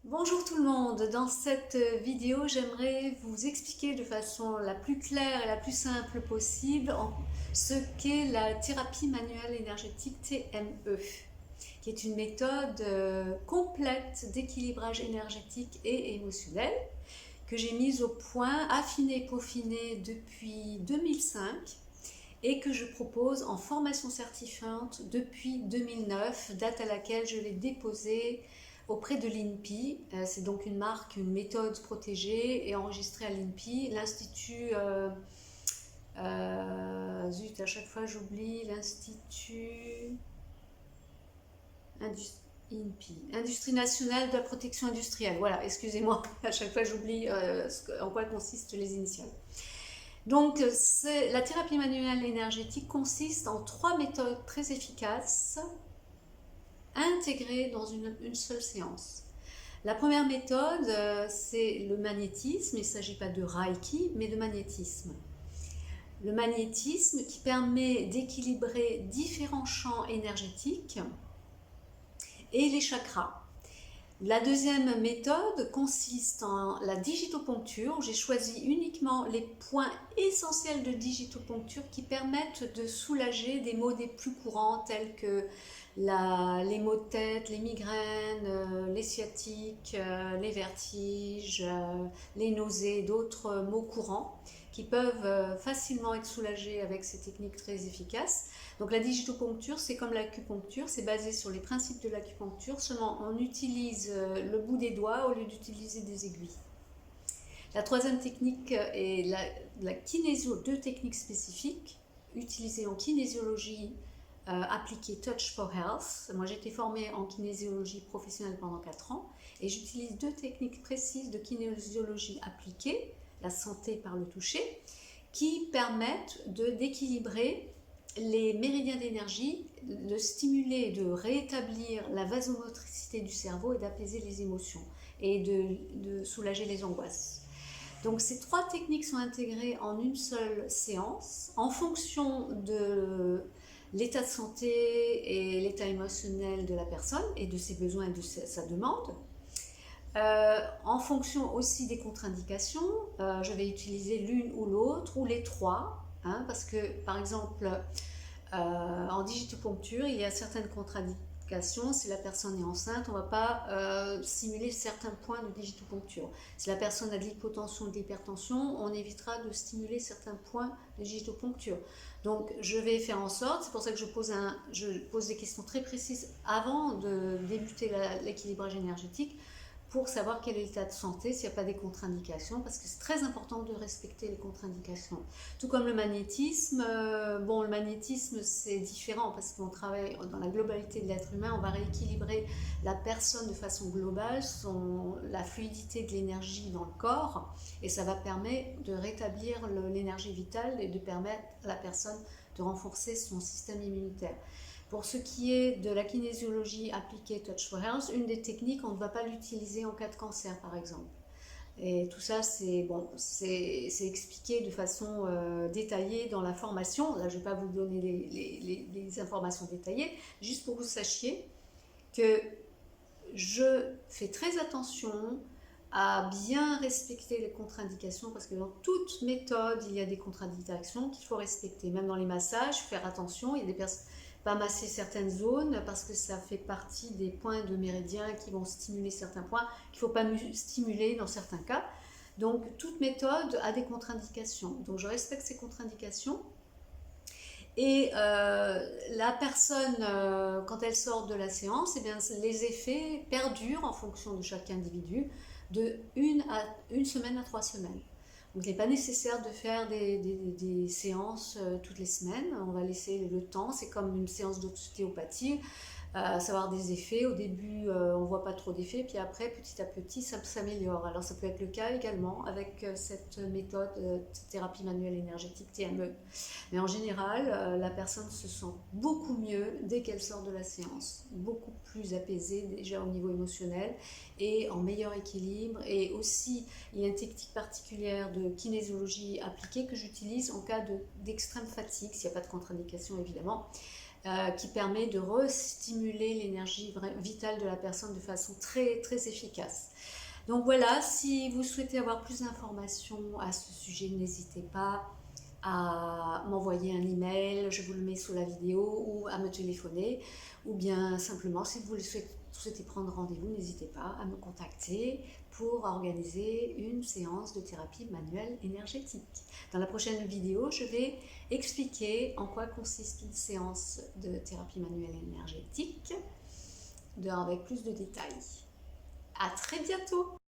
Bonjour tout le monde, dans cette vidéo j'aimerais vous expliquer de façon la plus claire et la plus simple possible ce qu'est la thérapie manuelle énergétique TME, qui est une méthode complète d'équilibrage énergétique et émotionnel que j'ai mise au point, affinée, peaufinée depuis 2005 et que je propose en formation certifiante depuis 2009, date à laquelle je l'ai déposée auprès de l'INPI. C'est donc une marque, une méthode protégée et enregistrée à l'INPI, l'Institut, zut, à chaque fois j'oublie, l'Institut INPI, Industrie nationale de la protection industrielle. Voilà, excusez-moi, à chaque fois j'oublie en quoi consistent les initiales. Donc, la thérapie manuelle énergétique consiste en 3 méthodes très efficaces intégrées dans une seule séance. La première méthode, c'est le magnétisme. Il ne s'agit pas de Reiki, mais de magnétisme. Le magnétisme qui permet d'équilibrer différents champs énergétiques et les chakras. La deuxième méthode consiste en la digitoponcture. J'ai choisi uniquement les points essentiels de digitoponcture qui permettent de soulager des maux des plus courants tels que les maux de tête, les migraines, les sciatiques, les vertiges, les nausées, d'autres maux courants qui peuvent facilement être soulagés avec ces techniques très efficaces. Donc la digitoponcture, c'est comme l'acupuncture, c'est basé sur les principes de l'acupuncture, seulement on utilise le bout des doigts au lieu d'utiliser des aiguilles. La troisième technique est la kinésio, deux techniques spécifiques utilisées en kinésiologie appliquée Touch for Health. Moi j'ai été formée en kinésiologie professionnelle pendant 4 ans et j'utilise deux techniques précises de kinésiologie appliquée, la santé par le toucher, qui permettent d'équilibrer les méridiens d'énergie, de stimuler et de rétablir la vasomotricité du cerveau et d'apaiser les émotions et de soulager les angoisses. Donc ces 3 techniques sont intégrées en une seule séance en fonction de l'état de santé et l'état émotionnel de la personne et de ses besoins et de sa demande. En fonction aussi des contre-indications, je vais utiliser l'une ou l'autre ou les 3, parce que par exemple en digitoponcture il y a certaines contre-indications. Si la personne est enceinte, on ne va pas stimuler certains points de digitoponcture. Si la personne a de l'hypotension ou de l'hypertension, on évitera de stimuler certains points de digitoponcture. Donc je vais faire en sorte, c'est pour ça que je pose des questions très précises avant de débuter l'équilibrage énergétique, pour savoir quel est l'état de santé, s'il n'y a pas des contre-indications, parce que c'est très important de respecter les contre-indications. Tout comme le magnétisme, le magnétisme c'est différent parce qu'on travaille dans la globalité de l'être humain, on va rééquilibrer la personne de façon globale, la fluidité de l'énergie dans le corps, et ça va permettre de rétablir l'énergie vitale et de permettre à la personne de renforcer son système immunitaire. Pour ce qui est de la kinésiologie appliquée Touch for Health, une des techniques, on ne va pas l'utiliser en cas de cancer, par exemple. Et tout ça, c'est expliqué de façon détaillée dans la formation. Là, je ne vais pas vous donner les informations détaillées, juste pour que vous sachiez que je fais très attention à bien respecter les contre-indications, parce que dans toute méthode, il y a des contre-indications qu'il faut respecter. Même dans les massages, faire attention, il y a des personnes pas masser certaines zones parce que ça fait partie des points de méridien qui vont stimuler certains points qu'il ne faut pas stimuler dans certains cas. Donc toute méthode a des contre-indications. Donc je respecte ces contre-indications. Et la personne, quand elle sort de la séance, eh bien, les effets perdurent en fonction de chaque individu de 1 semaine à 3 semaines. Donc il n'est pas nécessaire de faire des séances toutes les semaines, on va laisser le temps, c'est comme une séance d'ostéopathie, savoir des effets. Au début, on ne voit pas trop d'effets, puis après, petit à petit, ça s'améliore. Alors ça peut être le cas également avec cette méthode thérapie manuelle énergétique TME. Mais en général, la personne se sent beaucoup mieux dès qu'elle sort de la séance, beaucoup plus apaisée déjà au niveau émotionnel et en meilleur équilibre. Et aussi, il y a une technique particulière de kinésiologie appliquée que j'utilise en cas d'extrême fatigue, s'il n'y a pas de contre-indication évidemment. qui permet de restimuler l'énergie vitale de la personne de façon très, très efficace. Donc voilà, si vous souhaitez avoir plus d'informations à ce sujet, n'hésitez pas à m'envoyer un email, je vous le mets sous la vidéo, ou à me téléphoner, ou bien simplement si vous souhaitez prendre rendez-vous, n'hésitez pas à me contacter pour organiser une séance de thérapie manuelle énergétique. Dans la prochaine vidéo, je vais expliquer en quoi consiste une séance de thérapie manuelle énergétique avec plus de détails. À très bientôt!